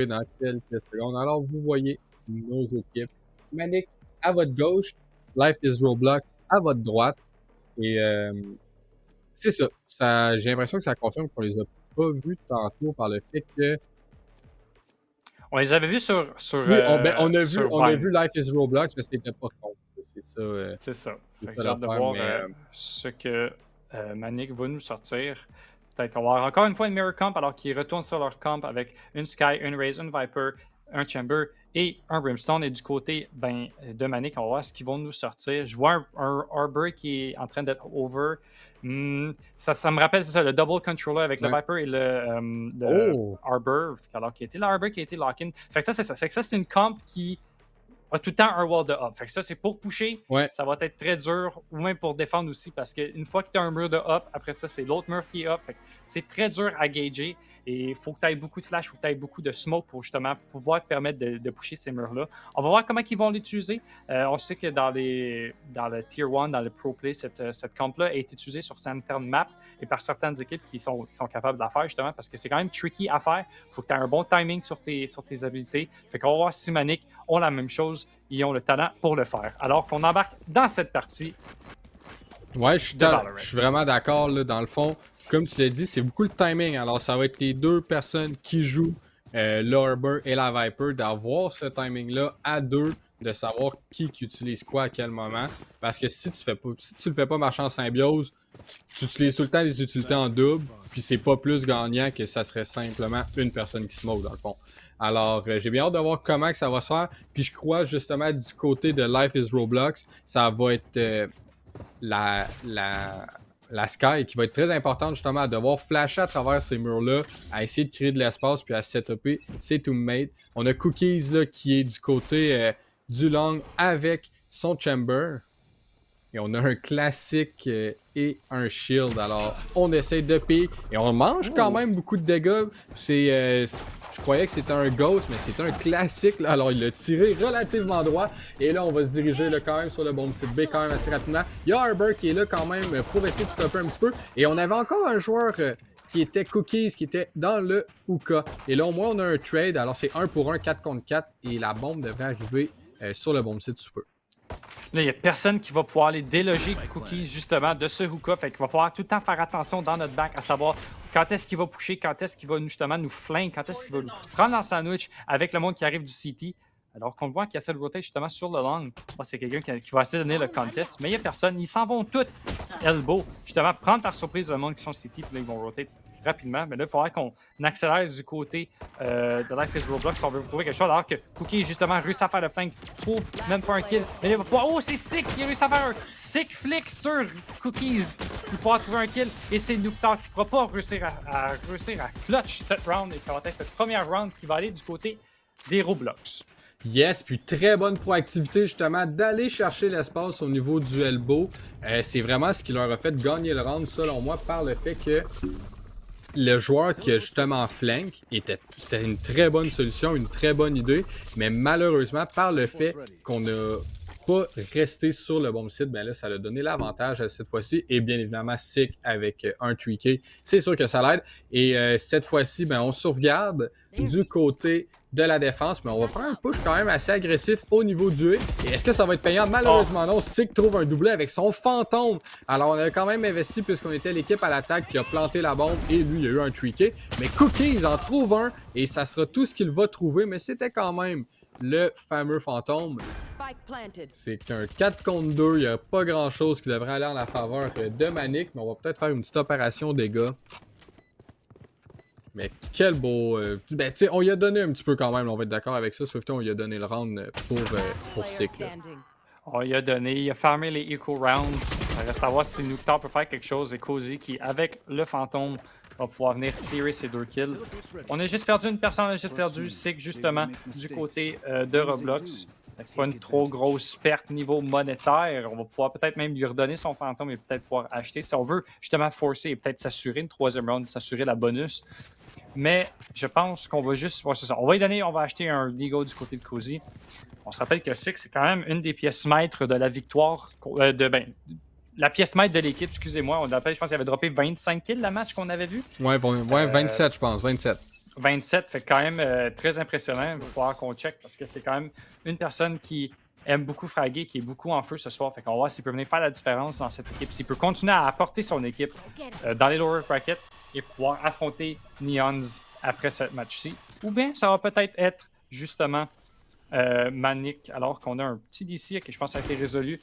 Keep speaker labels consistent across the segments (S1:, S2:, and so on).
S1: dans quelques secondes. Alors, vous voyez nos équipes. Manic à votre gauche, Life is Roblox à votre droite. Et c'est ça. J'ai l'impression que ça confirme qu'on les a pas vus tantôt par le fait que.
S2: On les avait vus sur,
S1: Oui,
S2: sur
S1: on a
S2: Vine.
S1: vu Life is Roblox, mais c'était pas son.
S2: C'est ça.
S1: C'est
S2: Fait que
S1: ça
S2: j'ai hâte de
S1: l'affaire.
S2: voir
S1: Mais
S2: ce que Manic va nous sortir. Peut-être qu'on va avoir encore une fois une Mirror Camp alors qu'ils retournent sur leur camp avec une Sky, une Raze, une Viper, un Chamber et un Brimstone. Et du côté de Manic, on va voir ce qu'ils vont nous sortir. Je vois un Arbor qui est en train d'être over. Ça me rappelle, c'est ça, le double controller avec le
S1: ouais.
S2: Viper et le
S1: Oh!
S2: Arbor, alors qu'il a été l'Arbor qui a été lock-in. Fait que ça, c'est ça. Fait que ça, c'est une camp qui a tout le temps un wall de up. Fait que ça, c'est pour pusher.
S1: Ouais.
S2: Ça va être très dur, ou même pour défendre aussi, parce qu'une fois que tu as un mur de up, après ça, c'est l'autre mur qui est up. Fait que c'est très dur à gager. Et il faut que tu aies beaucoup de flash, il faut que tu aies beaucoup de smoke pour justement pouvoir te permettre de pusher ces murs-là. On va voir comment ils vont l'utiliser. On sait que dans le Tier 1, dans le Pro Play, cette camp-là est utilisée sur certaines maps et par certaines équipes qui sont capables de la faire justement parce que c'est quand même tricky à faire. Il faut que tu aies un bon timing sur tes habilités. Fait qu'on va voir si Manic ont la même chose et ont le talent pour le faire. Alors qu'on embarque dans cette partie.
S1: Ouais,
S2: Valorant.
S1: je suis vraiment d'accord, là, dans le fond. Comme tu l'as dit, c'est beaucoup le timing. Alors, ça va être les deux personnes qui jouent l'Arbor et la Viper, d'avoir ce timing-là à deux, de savoir qui utilise quoi à quel moment. Parce que si tu le fais pas marcher en symbiose, tu utilises tout le temps les utilités en double, puis c'est pas plus gagnant que ça serait simplement une personne qui smoke, dans le fond. Alors, j'ai bien hâte de voir comment que ça va se faire. Puis je crois justement du côté de Life is Roblox, ça va être la, la, la Sky qui va être très importante justement à devoir flasher à travers ces murs-là, à essayer de créer de l'espace puis à setuper ses teammates. On a Cookies là, qui est du côté du long avec son chamber. Et on a un classique et un shield. Alors, on essaie de piller et on mange quand même beaucoup de dégâts. Je croyais que c'était un ghost, mais c'est un classique. Là. Alors, il l'a tiré relativement droit. Et là, on va se diriger là, quand même sur le bon site B quand même assez rapidement. Il y a Arbor qui est là quand même pour essayer de stopper un petit peu. Et on avait encore un joueur qui était Cookies, qui était dans le Hookah. Et là, au moins, on a un trade. Alors, c'est 1 pour 1, 4 contre 4. Et la bombe devrait arriver sur le bon site sous peu.
S2: Là, il n'y a personne qui va pouvoir les déloger Cookies justement de ce hookah. Fait qu'il va falloir tout le temps faire attention dans notre back à savoir quand est-ce qu'il va pusher, quand est-ce qu'il va justement nous flinguer, quand est-ce qu'il va nous prendre en sandwich avec le monde qui arrive du CT. Alors qu'on voit qu'il y a cette rotate justement sur le long. C'est quelqu'un qui va essayer de donner le contest, mais il n'y a personne. Ils s'en vont tous elbow, justement, prendre par surprise le monde qui sont CT, puis là, ils vont rotate rapidement. Mais là, il faudrait qu'on accélère du côté de Life is Roblox si on veut trouver quelque chose. Alors que Cookie, justement, réussi à faire le flank, trouve même pas un kill. Mais il va pouvoir... Oh, c'est Sick! Il a réussi à faire un Sick flick sur Cookies pour pouvoir trouver un kill. Et c'est Nooktar qui ne pourra pas réussir à clutch cette round. Et ça va être le premier round qui va aller du côté des Roblox.
S1: Yes, puis très bonne proactivité justement d'aller chercher l'espace au niveau du elbow. C'est vraiment ce qui leur a fait gagner le round, selon moi, par le fait que le joueur qui a justement flank c'était une très bonne solution, une très bonne idée, mais malheureusement, par le fait qu'on n'a pas resté sur le bon site, ben là, ça a donné l'avantage à cette fois-ci. Et bien évidemment, Sick avec un 3K, c'est sûr que ça l'aide. Et cette fois-ci, ben, on sauvegarde du côté de la défense, mais on va prendre un push quand même assez agressif au niveau du E. Et est-ce que ça va être payant? Malheureusement non. Sick trouve un doublé avec son fantôme. Alors on a quand même investi puisqu'on était l'équipe à l'attaque qui a planté la bombe et lui il a eu un 3K. Mais Cookies en trouve un et ça sera tout ce qu'il va trouver, mais c'était quand même le fameux fantôme. C'est qu'un 4 contre 2, il n'y a pas grand chose qui devrait aller en la faveur de Manic, mais on va peut-être faire une petite opération dégâts. Mais quel beau... ben, tu sais, on lui a donné un petit peu quand même, on va être d'accord avec ça. Swifton, on lui a donné le round pour Sick.
S2: On lui a donné, il a farmé les equal rounds. Ça reste à voir si Nooktar peut faire quelque chose. Et Cozy qui, avec le fantôme, va pouvoir venir clearer ses 2 kills. On a juste perdu une personne, on a juste perdu Sick justement du côté de Roblox. C'est pas une trop grosse perte niveau monétaire. On va pouvoir peut-être même lui redonner son fantôme et peut-être pouvoir acheter. Si on veut justement forcer et peut-être s'assurer une 3e round, s'assurer la bonus. Mais je pense qu'on va juste... Ouais, c'est ça. On va lui donner, on va acheter un Deagle du côté de Cozy. On se rappelle que Sick, c'est quand même une des pièces maîtres de la victoire, la pièce maître de l'équipe, excusez-moi. On appelle, je pense qu'il avait droppé 25 kills le match qu'on avait vu.
S1: Ouais, 27 je pense, 27.
S2: 27 fait quand même très impressionnant. Il va falloir qu'on check parce que c'est quand même une personne qui aime beaucoup fraguer, qui est beaucoup en feu ce soir. Fait qu'on va voir s'il peut venir faire la différence dans cette équipe, s'il peut continuer à apporter son équipe dans les lower brackets et pouvoir affronter Neons après ce match-ci. Ou bien ça va peut-être être justement Manic, alors qu'on a un petit DC qui je pense a été résolu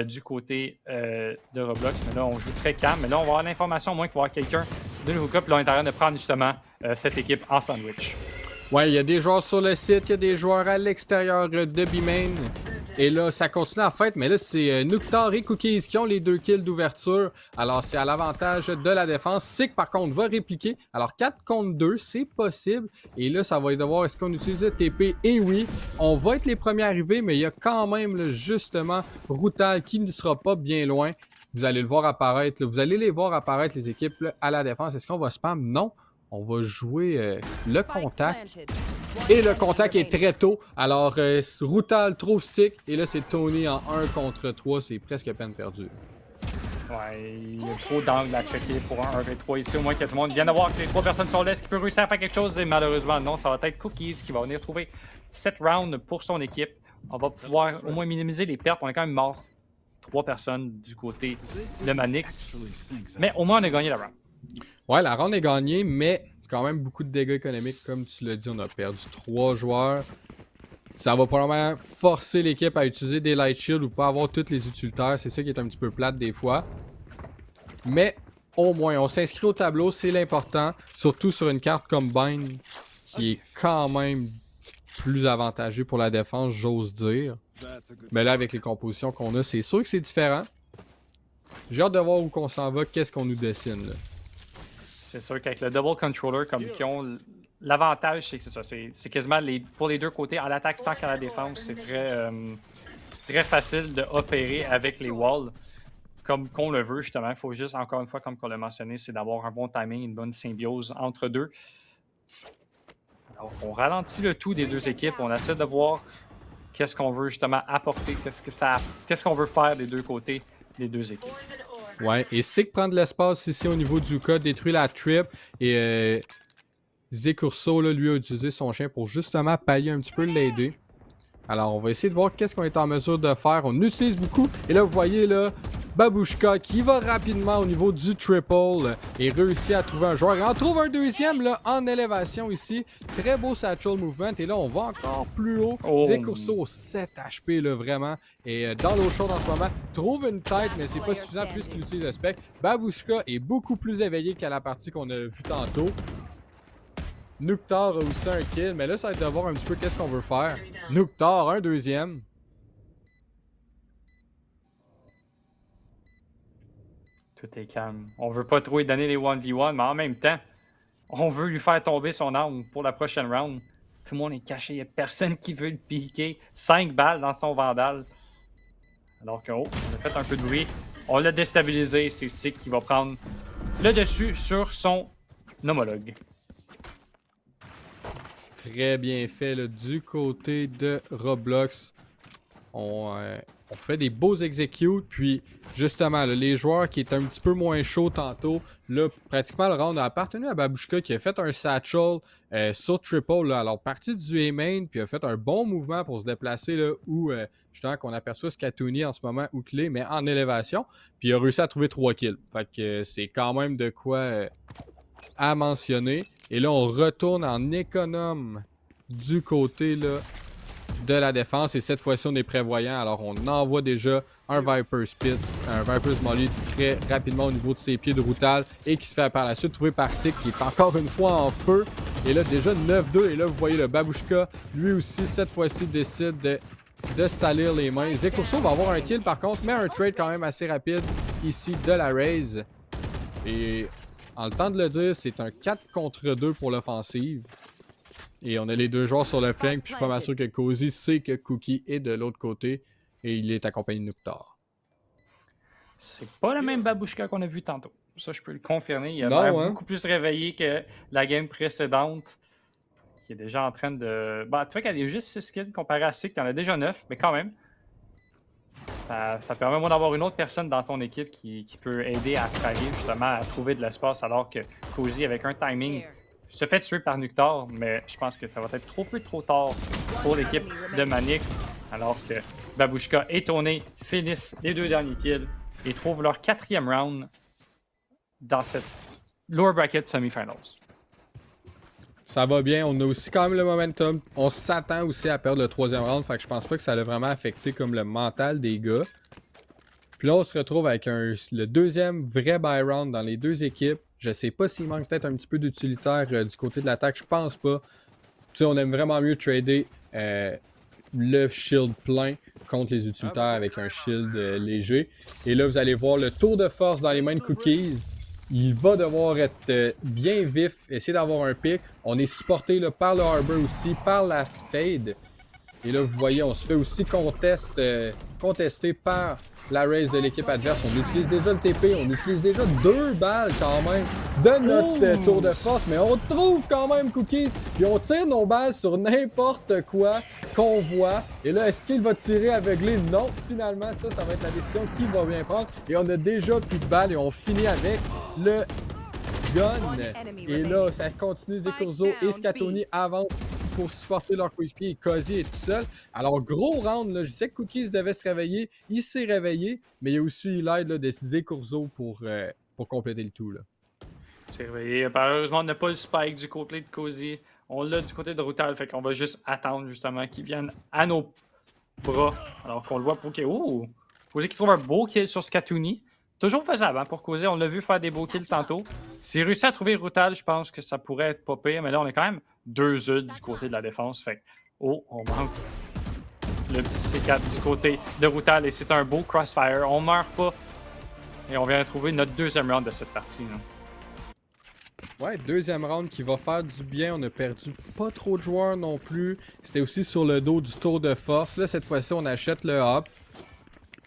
S2: du côté de Roblox. Mais là, on joue très calme. Mais là, on va avoir l'information au moins qu'il va y avoir quelqu'un de nouveau couple là, à l'intérieur de prendre justement cette équipe en sandwich.
S1: Ouais, il y a des joueurs sur le site, il y a des joueurs à l'extérieur de B-Main. Et là, ça continue à fête, mais là, c'est Nuktar et Cookies qui ont les 2 kills d'ouverture. Alors, c'est à l'avantage de la défense. Sick, par contre, va répliquer. Alors, 4 contre 2, c'est possible. Et là, ça va être de voir est-ce qu'on utilise le TP. Et oui, on va être les premiers arrivés, mais il y a quand même, là, justement, Routal qui ne sera pas bien loin. Vous allez le voir apparaître. Là. Vous allez les voir apparaître, les équipes, là, à la défense. Est-ce qu'on va spam? Non. On va jouer le contact. Et le contact est très tôt. Alors, Routal trouve Sick. Et là, c'est Tony en 1 contre 3. C'est presque peine perdue.
S2: Ouais, il y a trop d'angles à checker pour un 1v3 ici. Au moins que tout le monde vient de voir que les 3 personnes sont là. Est-ce qu'il peut réussir à faire quelque chose? Et malheureusement, non. Ça va être Cookies qui va venir trouver 7 rounds pour son équipe. On va pouvoir au moins minimiser les pertes. On est quand même mort. 3 personnes du côté de Manic. Mais au moins, on a gagné la round.
S1: Ouais, la ronde est gagnée, mais quand même beaucoup de dégâts économiques. Comme tu l'as dit, on a perdu 3 joueurs. Ça va probablement forcer l'équipe à utiliser des light shields ou pas avoir tous les utilitaires. C'est ça qui est un petit peu plate des fois. Mais au moins, on s'inscrit au tableau, c'est l'important. Surtout sur une carte Combine qui est quand même plus avantageux pour la défense, j'ose dire. Mais là, avec les compositions qu'on a, c'est sûr que c'est différent. J'ai hâte de voir où qu'on s'en va, qu'est-ce qu'on nous dessine là.
S2: C'est sûr qu'avec le double controller comme qu'ils ont, l'avantage c'est que c'est ça. C'est quasiment pour les deux côtés, à l'attaque tant qu'à la défense, c'est très facile d'opérer avec les walls comme qu'on le veut justement. Il faut juste, encore une fois, comme on l'a mentionné, c'est d'avoir un bon timing, une bonne symbiose entre deux. Alors, on ralentit le tout des deux équipes, on essaie de voir qu'est-ce qu'on veut justement apporter, qu'est-ce qu'on veut faire des deux côtés des deux équipes.
S1: Ouais, et Sick prend de l'espace ici au niveau du cas, détruit la trip et Zekurso, là, lui, a utilisé son chien pour justement pallier un petit peu l'aider. Alors, on va essayer de voir qu'est-ce qu'on est en mesure de faire. On utilise beaucoup. Et là, vous voyez, là, Babushka qui va rapidement au niveau du triple et réussit à trouver un joueur. Et on trouve un deuxième, là, en élévation ici. Très beau satchel movement. Et là, on va encore plus haut.
S2: Oh.
S1: Zekurso, 7 HP, là, vraiment. Et dans l'eau chaude en ce moment, trouve une tête, mais c'est pas suffisant puisqu'il utilise le spec. Babushka est beaucoup plus éveillé qu'à la partie qu'on a vue tantôt. Nuktar a aussi un kill, mais là, ça va être de voir un petit peu qu'est-ce qu'on veut faire. Nuktar, un deuxième.
S2: Tout est calme. On veut pas trop lui donner les 1v1, mais en même temps, on veut lui faire tomber son arme pour la prochaine round. Tout le monde est caché, il n'y a personne qui veut le piquer. 5 balles dans son Vandal. Alors que, oh, on a fait un peu de bruit. On l'a déstabilisé, c'est Sick qui va prendre le dessus sur son homologue.
S1: Très bien fait là, du côté de Roblox. On fait des beaux executes. Puis justement, là, les joueurs qui étaient un petit peu moins chauds tantôt, là, pratiquement le round a appartenu à Babushka qui a fait un satchel sur triple. Là, alors parti du A-main, puis a fait un bon mouvement pour se déplacer là où justement qu'on aperçoit Scatouni en ce moment ou clé, mais en élévation. Puis il a réussi à trouver 3 kills. Fait que c'est quand même de quoi à mentionner. Et là, on retourne en économe du côté là, de la défense. Et cette fois-ci, on est prévoyant. Alors, on envoie déjà un Viper Spit, un Viper Molly très rapidement au niveau de ses pieds de Routal et qui se fait par la suite trouver par Sick qui est encore une fois en feu. Et là, déjà 9-2. Et là, vous voyez le Babushka, lui aussi, cette fois-ci, décide de salir les mains. Zekurso va avoir un kill par contre, mais un trade quand même assez rapide ici de la Raze. Et en le temps de le dire, c'est un 4 contre 2 pour l'offensive. Et on a les deux joueurs sur le flank, puis je suis pas mal sûr que Cozy sait que Cookie est de l'autre côté et il est accompagné de Nuktar.
S2: C'est pas le même Babushka qu'on a vu tantôt. Ça, je peux le confirmer. Il a
S1: Non,
S2: l'air
S1: hein?
S2: beaucoup plus réveillé que la game précédente. Qui est déjà en train de. Bah, tu vois qu'il y a juste 6 kills comparé à Sick, t'en as déjà 9, mais quand même. Ça permet moi d'avoir une autre personne dans ton équipe qui peut aider à fraguer, justement, à trouver de l'espace, alors que Cozy, avec un timing se fait tuer par Nuctar, mais je pense que ça va être trop tard pour l'équipe de Manic, alors que Babushka et Tony finissent les 2 derniers kills et trouvent leur 4e round dans cette lower bracket semi-finals.
S1: Ça va bien, on a aussi quand même le momentum. On s'attend aussi à perdre le 3e round, fait que je pense pas que ça a vraiment affecté comme le mental des gars. Puis là, on se retrouve avec le 2e vrai buy round dans les 2 équipes. Je sais pas s'il manque peut-être un petit peu d'utilitaire du côté de l'attaque, je pense pas. Tu sais, on aime vraiment mieux trader le shield plein contre les utilitaires avec un shield léger. Et là, vous allez voir le tour de force dans les mains de Cookies. Il va devoir être bien vif, essayer d'avoir un pick. On est supporté là, par le Harbor aussi, par la Fade. Et là, vous voyez, on se fait aussi contester par la raise de l'équipe adverse. On utilise déjà le TP, on utilise déjà 2 balles quand même de notre tour de force, mais on trouve quand même Cookies, puis on tire nos balles sur n'importe quoi qu'on voit. Et là, est-ce qu'il va tirer aveuglé? Non, finalement, ça va être la décision qu'il va bien prendre. Et on a déjà plus de balles et on finit avec le gun. Et là, ça continue, Zekurzo et Skatoni avancent pour supporter leur coéquipier et Cozy est tout seul. Alors, gros round, là, je disais que Cookies devait se réveiller. Il s'est réveillé, mais il y a aussi l'aide de Zekurzo pour compléter le tout. Là.
S2: C'est réveillé. Malheureusement, on n'a pas le spike du côté de Cozy. On l'a du côté de Rutal, fait qu'on va juste attendre justement qu'il vienne à nos bras. Alors qu'on le voit pour qu'il... Oh! Cozy qui trouve un beau kill sur Skatoni. Toujours faisable hein, pour Cozy. On l'a vu faire des beaux kills tantôt. S'il réussit à trouver Rutal, je pense que ça pourrait être pas pire. Mais là, on est quand même 2 ults du côté de la défense. Fait oh, on manque le petit C4 du côté de Rutal. Et c'est un beau crossfire. On meurt pas. Et on vient de trouver notre 2e round de cette partie. Là.
S1: Ouais, 2e round qui va faire du bien. On a perdu pas trop de joueurs non plus. C'était aussi sur le dos du tour de force. Là, cette fois-ci, on achète le hop.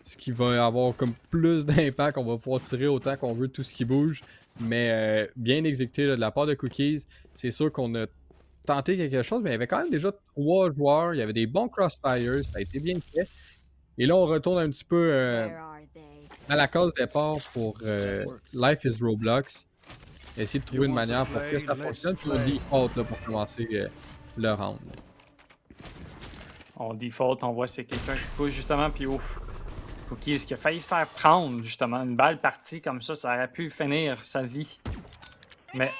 S1: Ce qui va avoir comme plus d'impact. On va pouvoir tirer autant qu'on veut tout ce qui bouge. Mais bien exécuté là, de la part de Cookies. C'est sûr qu'on a tenté quelque chose, mais il y avait quand même déjà 3 joueurs. Il y avait des bons crossfires. Ça a été bien fait. Et là, on retourne un petit peu à la case départ pour Life is Roblox. Essayer de trouver une manière pour que ça fonctionne. Puis on default là, pour commencer le round.
S2: On default, on voit c'est quelqu'un qui pousse justement, puis ouf. Cookies qui a failli faire prendre justement une balle partie comme ça aurait pu finir sa vie. Mais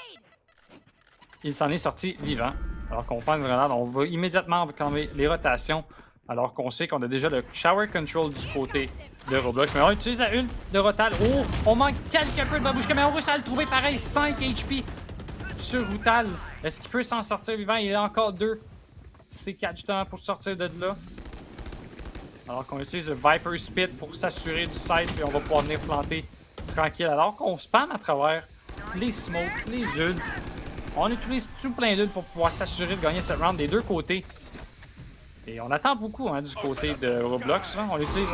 S2: il s'en est sorti vivant. Alors qu'on prend une grenade, on va immédiatement calmer les rotations. Alors qu'on sait qu'on a déjà le shower control du côté de Roblox. Mais on utilise la ult de Rotal. Oh, on manque quelque peu de Babushka, mais on réussit à le trouver pareil. 5 HP sur Rutal. Est-ce qu'il peut s'en sortir vivant? Il a encore 2 C4 justement pour sortir de là. Alors qu'on utilise le Viper Spit pour s'assurer du site, puis on va pouvoir venir planter tranquille. Alors qu'on spam à travers les smokes, les ults. On utilise tout plein d'ults pour pouvoir s'assurer de gagner cette round des 2 côtés. Et on attend beaucoup hein, du côté de Roblox. Hein. On utilise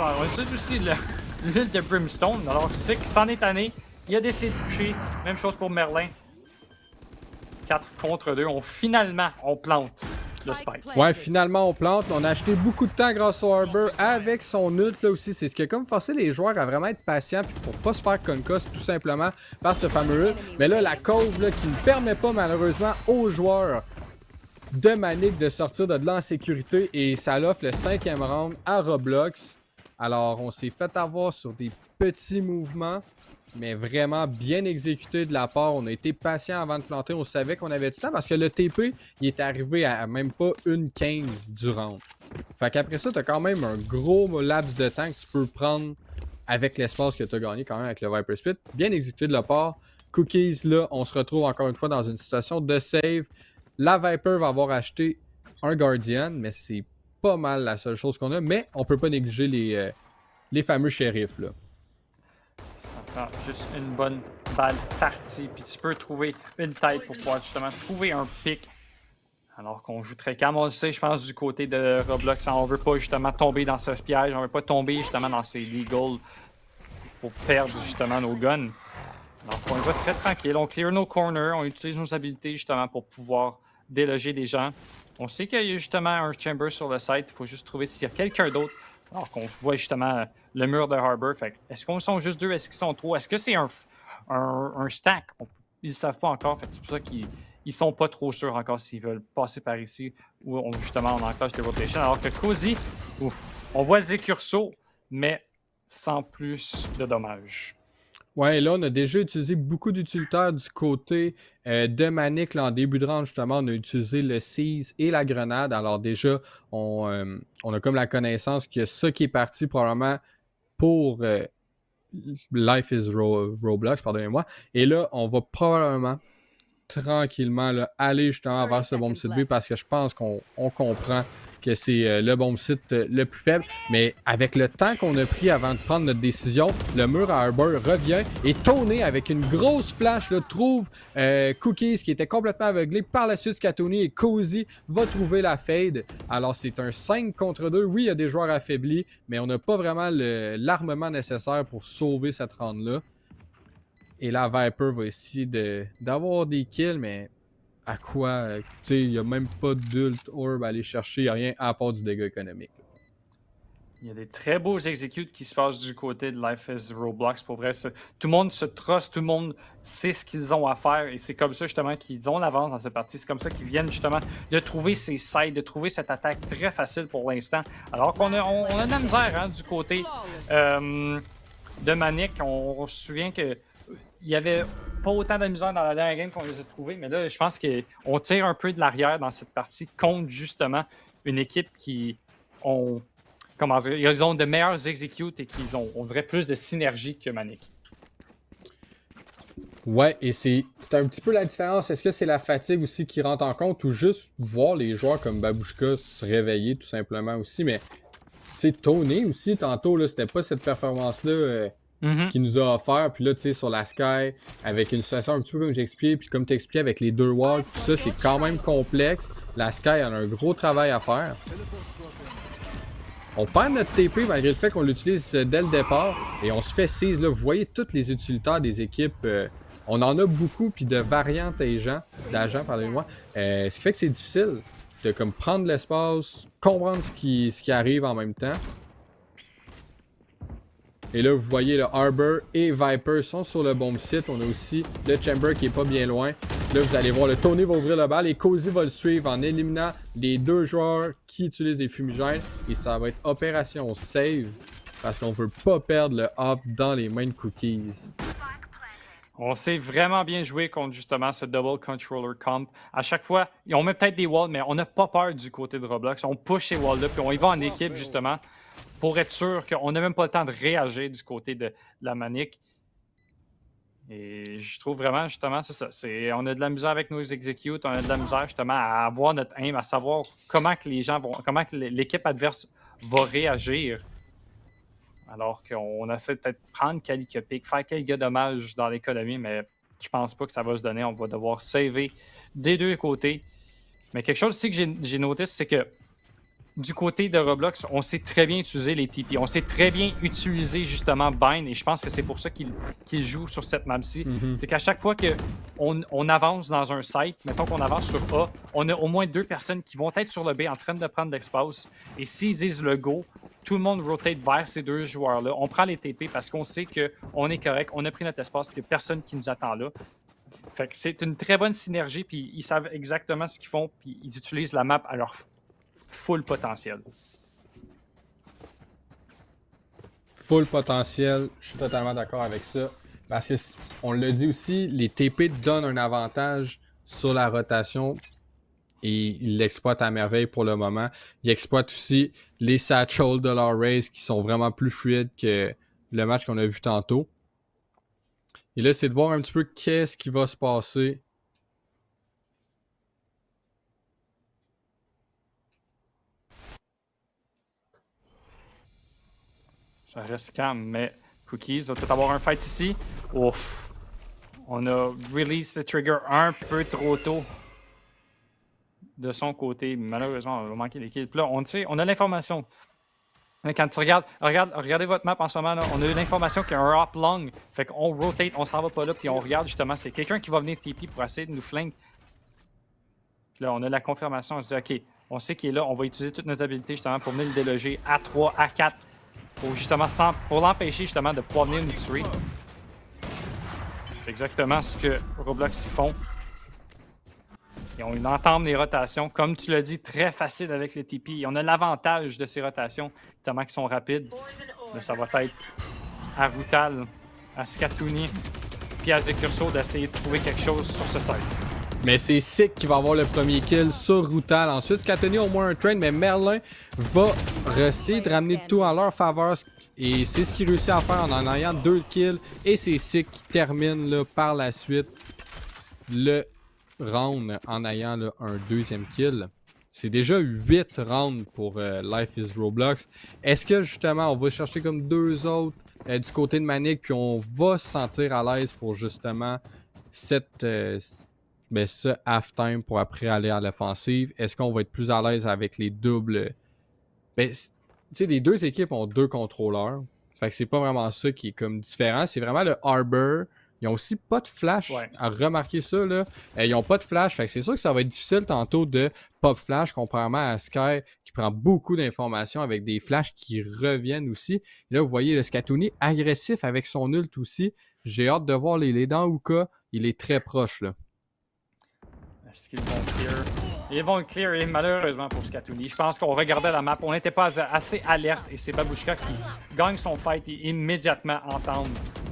S2: aussi l'ult de Brimstone. Alors c'est qu'il s'en est tanné. Il a décidé de toucher. Même chose pour Merlin. 4 contre 2. Finalement, on plante le spike.
S1: Ouais, finalement, on plante. On a acheté beaucoup de temps grâce au Harbor avec son ult là aussi. C'est ce qui a comme forcé les joueurs à vraiment être patients puis pour pas se faire concuss tout simplement par ce fameux ult. Mais là, la cove là, qui ne permet pas malheureusement aux joueurs de Manic de sortir de là en sécurité et ça l'offre le 5e round à Roblox. Alors, on s'est fait avoir sur des petits mouvements, mais vraiment bien exécuté de la part. On a été patient avant de planter. On savait qu'on avait du temps parce que le TP, il est arrivé à même pas 1:15 du round. Fait qu'après ça, t'as quand même un gros laps de temps que tu peux prendre avec l'espace que tu as gagné quand même avec le Viper Split. Bien exécuté de la part. Cookies, là, on se retrouve encore une fois dans une situation de save. La Viper va avoir acheté un Guardian, mais c'est pas mal la seule chose qu'on a. Mais on peut pas négliger les fameux shérifs, là.
S2: Ça prend juste une bonne balle partie, puis tu peux trouver une tête pour pouvoir justement trouver un pic. Alors qu'on joue très calme, on le sait, je pense, du côté de Roblox. On veut pas justement tomber dans ce piège, on veut pas tomber justement dans ces legals pour perdre justement nos guns. Alors qu'on va très tranquille, on clear nos corners, on utilise nos habilités justement pour pouvoir déloger des gens. On sait qu'il y a justement un chamber sur le site, il faut juste trouver s'il y a quelqu'un d'autre. Alors qu'on voit justement le mur de Harbor. Est-ce qu'on sont juste 2? Est-ce qu'ils sont 3? Est-ce que c'est un stack? Ils ne savent pas encore. C'est pour ça qu'ils ils sont pas trop sûrs encore s'ils veulent passer par ici ou justement on enclenche les rotations. Alors que Cozy, on voit Zecurso, mais sans plus de dommages.
S1: Ouais, là, on a déjà utilisé beaucoup d'utilitaires du côté de Manic. Là, en début de round, justement, on a utilisé le Seize et la grenade. Alors déjà, on a comme la connaissance que ça qui est parti probablement pour Life is Roblox, pardonnez-moi. Et là, on va probablement tranquillement là, aller justement vers ce bomb site B parce que je pense qu'on comprend que c'est le bomb site le plus faible. Mais avec le temps qu'on a pris avant de prendre notre décision, le mur à Arbor revient et Tony, avec une grosse flash, là, trouve Cookies qui était complètement aveuglé. Par la suite, Scatoni et Cozy va trouver la fade. Alors c'est un 5 contre 2. Oui, il y a des joueurs affaiblis, mais on n'a pas vraiment l'armement nécessaire pour sauver cette round-là. Et là, Viper va essayer d'avoir des kills, mais à quoi? Tu sais, il n'y a même pas d'ult orb à aller chercher, il n'y a rien à part du dégât économique.
S2: Il y a des très beaux executes qui se passent du côté de Life is Roblox. Pour vrai, tout le monde se trust, tout le monde sait ce qu'ils ont à faire. Et c'est comme ça, justement, qu'ils ont l'avance dans cette partie. C'est comme ça qu'ils viennent, justement, de trouver ces sides, de trouver cette attaque très facile pour l'instant. Alors qu'on a, on a de la misère hein, du côté de Manic. On se souvient que il y avait pas autant de misère dans la dernière game qu'on les a trouvés, mais là, je pense qu'on tire un peu de l'arrière dans cette partie contre justement une équipe qui ont, comment dire, ils ont de meilleurs executes et qui ont, on dirait, plus de synergie que Manic.
S1: Ouais, et c'est un petit peu la différence. Est-ce que c'est la fatigue aussi qui rentre en compte ou juste voir les joueurs comme Babushka se réveiller tout simplement aussi, mais tu sais, Tony aussi, tantôt, là, c'était pas cette performance-là qui nous a offert. Puis là, tu sais, sur la Sky, avec une situation un petit peu comme j'ai expliqué, puis comme tu expliqué avec les deux walls, tout ça, c'est quand même complexe. La Sky a un gros travail à faire. On perd notre TP malgré le fait qu'on l'utilise dès le départ. Et on se fait seize. Là, vous voyez tous les utilitaires des équipes. On en a beaucoup, puis de variantes d'agents, pardonnez-moi. Ce qui fait que c'est difficile de comme prendre l'espace, comprendre ce qui arrive en même temps. Et là, vous voyez, le Arbor et Viper sont sur le bomb site. On a aussi le Chamber qui est pas bien loin. Là, vous allez voir, le Tony va ouvrir le bal et Cozy va le suivre en éliminant les deux joueurs qui utilisent les fumigènes. Et ça va être opération save parce qu'on veut pas perdre le hop dans les mains de Cookies.
S2: On sait vraiment bien jouer contre justement ce double controller comp. À chaque fois, on met peut-être des walls, mais on n'a pas peur du côté de Roblox. On push ces walls-là, puis on y va en équipe justement pour être sûr qu'on n'a même pas le temps de réagir du côté de la Manic. Et je trouve vraiment, justement, c'est ça. On a de la misère avec nos executes, on a de la misère justement à avoir notre aim, à savoir comment que les gens vont, comment que l'équipe adverse va réagir. Alors qu'on a fait peut-être prendre quelques pics, faire quelques dommages dans l'économie, mais je pense pas que ça va se donner. On va devoir saver des deux côtés. Mais quelque chose aussi que j'ai noté, c'est que du côté de Roblox, on sait très bien utiliser les TP. On sait très bien utiliser justement Bind et je pense que c'est pour ça qu'il joue sur cette map-ci. C'est qu'à chaque fois qu'on avance dans un site, mettons qu'on avance sur A, on a au moins deux personnes qui vont être sur le B en train de prendre l'espace. Et s'ils disent le go, tout le monde rotate vers ces deux joueurs-là. On prend les TP parce qu'on sait qu'on est correct, on a pris notre espace, il n'y a personne qui nous attend là. Fait que c'est une très bonne synergie, puis ils savent exactement ce qu'ils font, puis ils utilisent la map à leur full potentiel.
S1: Full potentiel, je suis totalement d'accord avec ça. Parce que on l'a dit aussi, les TP donnent un avantage sur la rotation et ils l'exploitent à merveille pour le moment. Ils exploitent aussi les satchels de leur race qui sont vraiment plus fluides que le match qu'on a vu tantôt. Et là, c'est de voir un petit peu qu'est-ce qui va se passer.
S2: Ça reste calme, mais Cookies va peut-être avoir un fight ici. Ouf. On a release le trigger un peu trop tôt de son côté. Malheureusement, on va manquer les kills. Puis là, on a l'information. Quand tu regardez votre map en ce moment, là, on a eu l'information qu'il y a un hop long. Fait qu'on rotate, on s'en va pas là, puis on regarde justement, c'est quelqu'un qui va venir TP pour essayer de nous flank. Puis là, on a la confirmation, on se dit, OK, on sait qu'il est là, on va utiliser toutes nos habilités justement pour venir le déloger à 3, à 4, pour justement, pour l'empêcher justement de pouvoir venir nous tuer. C'est exactement ce que Roblox y font. Et on entame les rotations. Comme tu l'as dit, très facile avec les TP. On a l'avantage de ces rotations, tellement qu'ils sont rapides. Là, ça va être à Rutal, à Scatouni, puis à Zecurso d'essayer de trouver quelque chose sur ce site.
S1: Mais c'est Sick qui va avoir le premier kill sur Rutal. Ensuite, Scatouni au moins un trade, mais Merlin va essayer de ramener tout en leur faveur. Et c'est ce qu'il réussit à faire en ayant 2 kills. Et c'est Sick qui termine là, par la suite le round en ayant là, un deuxième kill. C'est déjà 8 rounds pour Life is Roblox. Est-ce que justement on va chercher comme 2 autres du côté de Manic, puis on va se sentir à l'aise pour justement ce halftime pour après aller à l'offensive? Est-ce qu'on va être plus à l'aise avec les doubles? Tu sais, les deux équipes ont 2 contrôleurs. Fait que c'est pas vraiment ça qui est comme différent. C'est vraiment le Arbor. Ils ont aussi pas de flash.
S2: Ouais.
S1: À remarquer ça, là. Ils ont pas de flash. Fait que c'est sûr que ça va être difficile tantôt de pop flash comparément à Sky qui prend beaucoup d'informations avec des flashs qui reviennent aussi. Et là, vous voyez le Scatouni agressif avec son ult aussi. J'ai hâte de voir les dents Uka. Il est très proche, là.
S2: Est-ce qu'ils vont clear? Ils vont le clear et malheureusement pour Scatouni. Je pense qu'on regardait la map, on n'était pas assez alerte et c'est Babushka qui gagne son fight et immédiatement entame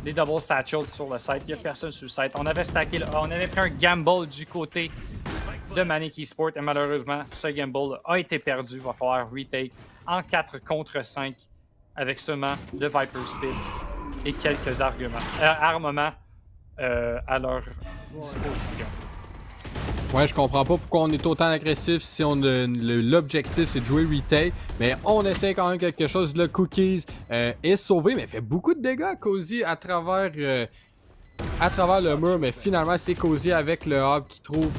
S2: les double satchels sur le site. Il n'y a personne sur le site. On avait stacké le A, on avait pris un gamble du côté de Manic Esport et malheureusement ce gamble a été perdu. Il va falloir retake en 4 contre 5 avec seulement le Viper Speed et quelques armements à leur disposition.
S1: Ouais, je comprends pas pourquoi on est autant agressif si l'objectif c'est de jouer retake, mais on essaie quand même quelque chose. Le Cookies est sauvé, mais fait beaucoup de dégâts Cozy à travers le mur, mais finalement c'est Cozy avec le hub qui trouve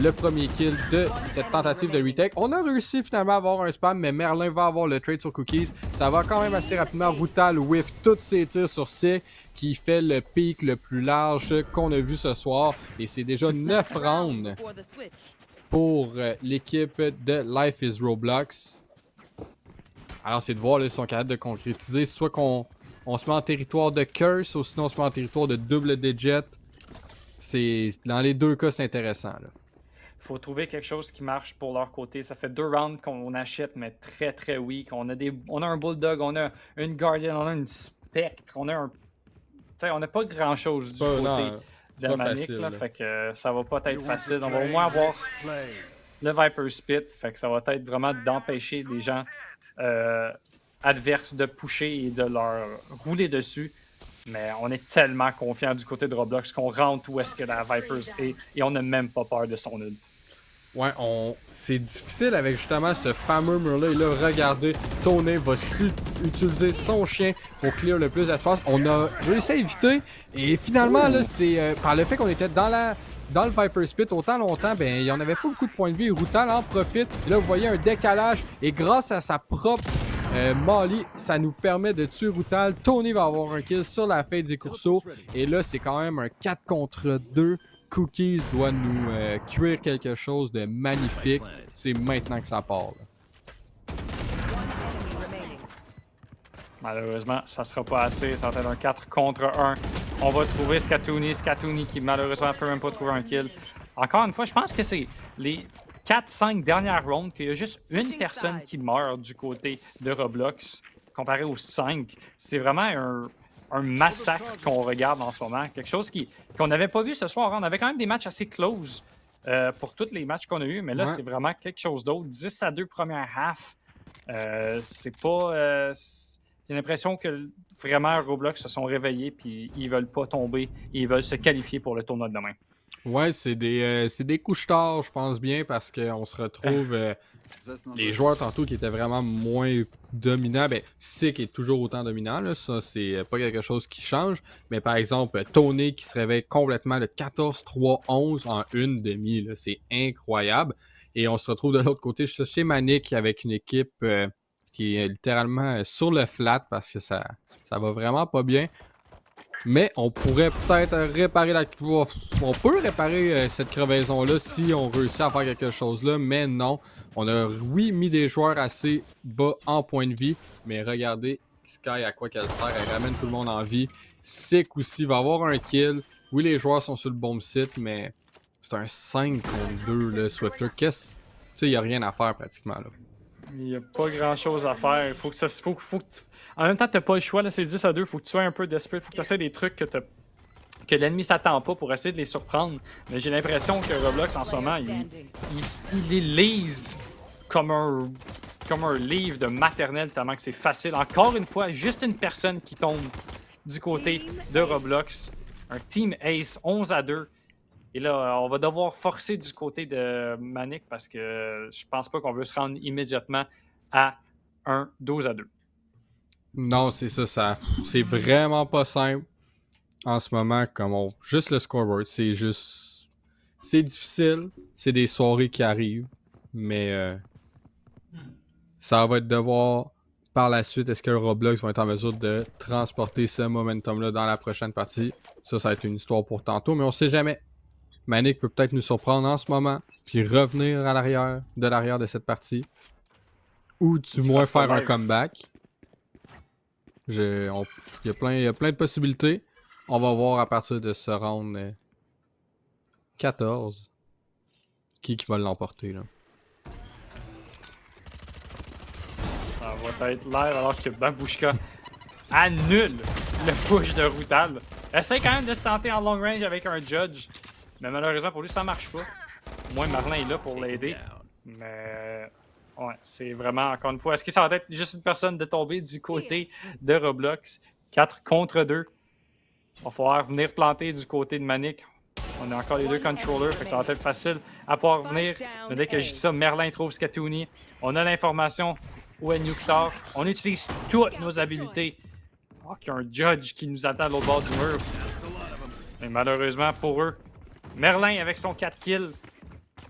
S1: le premier kill de cette tentative de retake. On a réussi finalement à avoir un spam, mais Merlin va avoir le trade sur Cookies. Ça va quand même assez rapidement. Rutal whiff tous ses tirs sur Sick, qui fait le pic le plus large qu'on a vu ce soir. Et c'est déjà 9 rounds pour l'équipe de Life is Roblox. Alors c'est de voir là, si ils sont capables de concrétiser. Soit qu'on se met en territoire de curse, ou sinon on se met en territoire de double digit. Dans les deux cas, c'est intéressant, là.
S2: Faut trouver quelque chose qui marche pour leur côté. Ça fait 2 rounds qu'on achète, mais très très weak. On a un Bulldog, on a une Guardian, on a une Spectre, on a pas grand chose du côté de Manic. Là, fait que ça va pas être facile. On va au moins avoir le Viper Spit. Fait que ça va être vraiment d'empêcher les gens adverses de pusher et de leur rouler dessus. Mais on est tellement confiant du côté de Roblox qu'on rentre où est-ce que la Vipers est et on n'a même pas peur de son ult.
S1: Ouais, c'est difficile avec justement ce fameux mur-là. Et là, regardez, Tony va utiliser son chien pour clear le plus d'espace. On a réussi à éviter. Et finalement, là, c'est par le fait qu'on était dans le Viper Spit autant longtemps, ben, il n'y en avait pas beaucoup de points de vie. Rutal en profite. Et là, vous voyez un décalage. Et grâce à sa propre Molly, ça nous permet de tuer Rutal. Tony va avoir un kill sur la fête des courseaux. Et là, c'est quand même un 4 contre 2. Cookies doit nous cuire quelque chose de magnifique. C'est maintenant que ça part, là.
S2: Malheureusement, ça sera pas assez. Ça va être un 4 contre 1. On va trouver Scatouni. Scatouni qui malheureusement ne peut même pas trouver un kill. Encore une fois, je pense que c'est les 4-5 dernières rounds qu'il y a juste une personne qui meurt du côté de Roblox comparé aux 5. C'est vraiment un massacre qu'on regarde en ce moment. Quelque chose qu'on n'avait pas vu ce soir. On avait quand même des matchs assez close pour tous les matchs qu'on a eus, mais là, c'est vraiment quelque chose d'autre. 10-2 première half. C'est pas... j'ai l'impression que vraiment Roblox se sont réveillés puis ils veulent pas tomber et ils veulent se qualifier pour le tournoi de demain.
S1: Ouais, c'est des couches tard, je pense bien, parce qu'on se retrouve... les joueurs tantôt qui étaient vraiment moins dominants, ben Sick est toujours autant dominant, là, ça c'est pas quelque chose qui change, mais par exemple Tony qui se réveille complètement de 14-3-11 en une demi, là, c'est incroyable, et on se retrouve de l'autre côté chez Manic avec une équipe qui est littéralement sur le flat parce que ça va vraiment pas bien. Mais on pourrait peut-être réparer on peut réparer cette crevaison-là si on réussit à faire quelque chose là, mais non. On a, oui, mis des joueurs assez bas en point de vie, mais regardez Sky à quoi qu'elle sert. Elle ramène tout le monde en vie. Sick aussi va avoir un kill. Oui, les joueurs sont sur le bon site, mais C'est un 5 contre 2, là, Swifter. Qu'est-ce. Tu sais, il n'y a rien à faire pratiquement, là.
S2: Il n'y a pas grand chose à faire. Faut que ça, faut que En même temps, t'as pas le choix, là, c'est 10 à 2. Faut que tu sois un peu desperate. Faut que tu essaies des trucs que l'ennemi s'attend pas pour essayer de les surprendre. Mais j'ai l'impression que Roblox en ce moment, il les lise comme un livre de maternelle tellement que c'est facile. Encore une fois, juste une personne qui tombe du côté de Roblox. Un Team Ace 11 à 2. Et là, on va devoir forcer du côté de Manic parce que je pense pas qu'on veut se rendre immédiatement à un 12 à 2.
S1: Non, c'est ça. C'est vraiment pas simple en ce moment. Juste le scoreboard, c'est juste. C'est difficile. C'est des soirées qui arrivent. Mais ça va être de voir par la suite est-ce que Roblox va être en mesure de transporter ce momentum-là dans la prochaine partie. Ça va être une histoire pour tantôt, mais on sait jamais. Manic peut peut-être nous surprendre en ce moment, puis revenir à l'arrière de cette partie. Ou du moins faire un comeback. Il y a plein de possibilités. On va voir à partir de ce round 14 qui va l'emporter, là.
S2: Ça va être l'air alors que Babushka annule le push de Routal. Essaye quand même de se tenter en long range avec un judge. Mais malheureusement pour lui, ça marche pas. Au moins, Marlin est là pour l'aider. Mais ouais, c'est vraiment, encore une fois, est-ce que ça va être juste une personne de tomber du côté de Roblox? 4 contre 2. Il va falloir venir planter du côté de Manic. On a encore les deux controllers, fait que ça va être facile à pouvoir venir. Mais dès que je dis ça, Merlin trouve Scatouni. On a l'information où est Nuktar. On utilise toutes nos habilités. Oh, qu'il y a un judge qui nous attend à l'autre bord du mur. Et malheureusement pour eux, Merlin avec son 4 kills.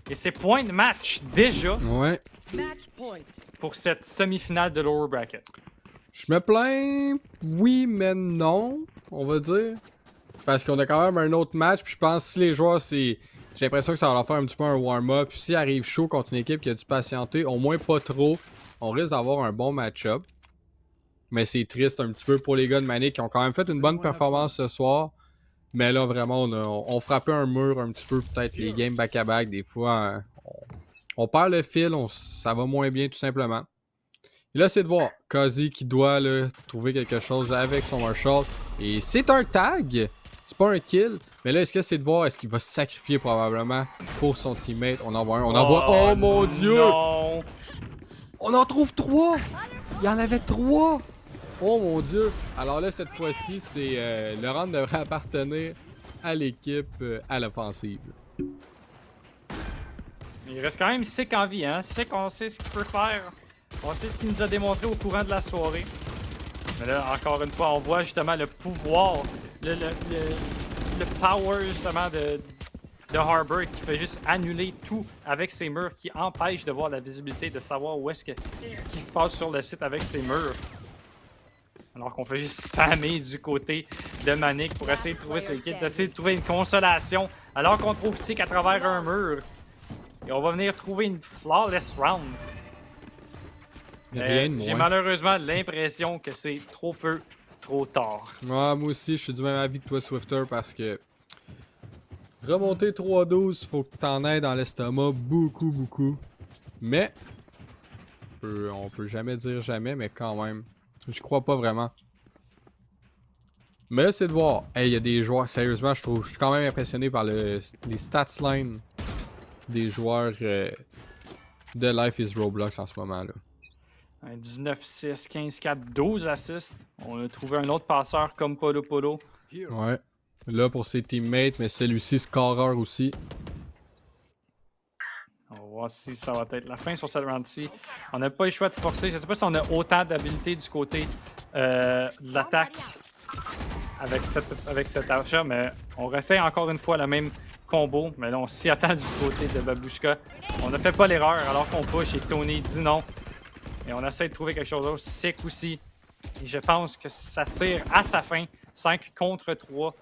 S2: Et c'est point de match déjà
S1: Ouais.
S2: pour cette semi-finale de lower bracket.
S1: Je me plains, oui, mais non, on va dire. Parce qu'on a quand même un autre match, puis je pense que si les joueurs, j'ai l'impression que ça va leur faire un petit peu un warm-up. Puis s'ils arrivent chaud contre une équipe qui a dû patienter, au moins pas trop, on risque d'avoir un bon match-up. Mais c'est triste un petit peu pour les gars de Manic qui ont quand même fait une bonne performance ce soir. Mais là, vraiment, on frappait un mur un petit peu, peut-être les games back-à-back. Des fois, on perd le fil, ça va moins bien tout simplement. Et là, c'est de voir Kazi qui doit là, trouver quelque chose avec son Marshall. Et c'est un tag! C'est pas un kill. Mais là, est-ce que c'est de voir, est-ce qu'il va se sacrifier probablement pour son teammate? On en voit un, on en voit... Oh mon dieu!
S2: Non.
S1: On en trouve 3! Il y en avait 3! Oh mon dieu! Alors là, cette fois-ci, le round devrait appartenir à l'équipe à l'offensive.
S2: Il reste quand même Sick en vie, hein? Sick, on sait ce qu'il peut faire. On sait ce qu'il nous a démontré au courant de la soirée. Mais là, encore une fois, on voit justement le pouvoir, le power justement de Harbor qui fait juste annuler tout avec ses murs, qui empêche de voir la visibilité, de savoir où est-ce qui se passe sur le site avec ses murs. Alors qu'on fait juste spammer du côté de Manic pour essayer de trouver ses kills, d'essayer de trouver une consolation, alors qu'on trouve Sick à travers un mur. Et on va venir trouver une flawless round. J'ai malheureusement l'impression que c'est trop peu, trop tard.
S1: Ouais, moi aussi, je suis du même avis que toi, Swifter, parce que remonter 3-12, faut que t'en aies dans l'estomac beaucoup. Mais, on peut jamais dire jamais, mais quand même, je crois pas vraiment. Mais là, c'est de voir. Hey, il y a des joueurs, sérieusement, je suis quand même impressionné par les stats line des joueurs de Life is Roblox en ce moment-là.
S2: Un 19-6, 15-4, 12 assists. On a trouvé un autre passeur comme Polo Polo.
S1: Ouais. Là pour ses teammates, mais celui-ci scoreur aussi.
S2: On va voir si ça va être la fin sur cette round-ci. On n'a pas eu le choix de forcer. Je ne sais pas si on a autant d'habilité du côté de l'attaque avec cet achat, mais on réessaye encore une fois le même combo. Mais là, on s'y attend du côté de Babushka. On ne fait pas l'erreur alors qu'on push et Tony dit non. Et on essaie de trouver quelque chose d'autre. Sick aussi. Et je pense que ça tire à sa fin. 5 contre 3.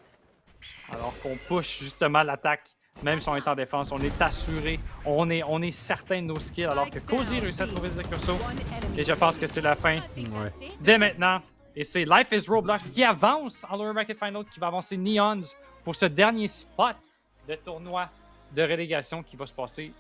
S2: Alors qu'on push justement l'attaque. Même si on est en défense, on est assuré. On est certain de nos skills. Alors que Cozy réussit à trouver Zekurso. Et je pense que c'est la fin.
S1: Ouais.
S2: Dès maintenant. Et c'est Life is Roblox qui avance en Lower Bracket Finals. Qui va avancer Neons pour ce dernier spot de tournoi de relégation qui va se passer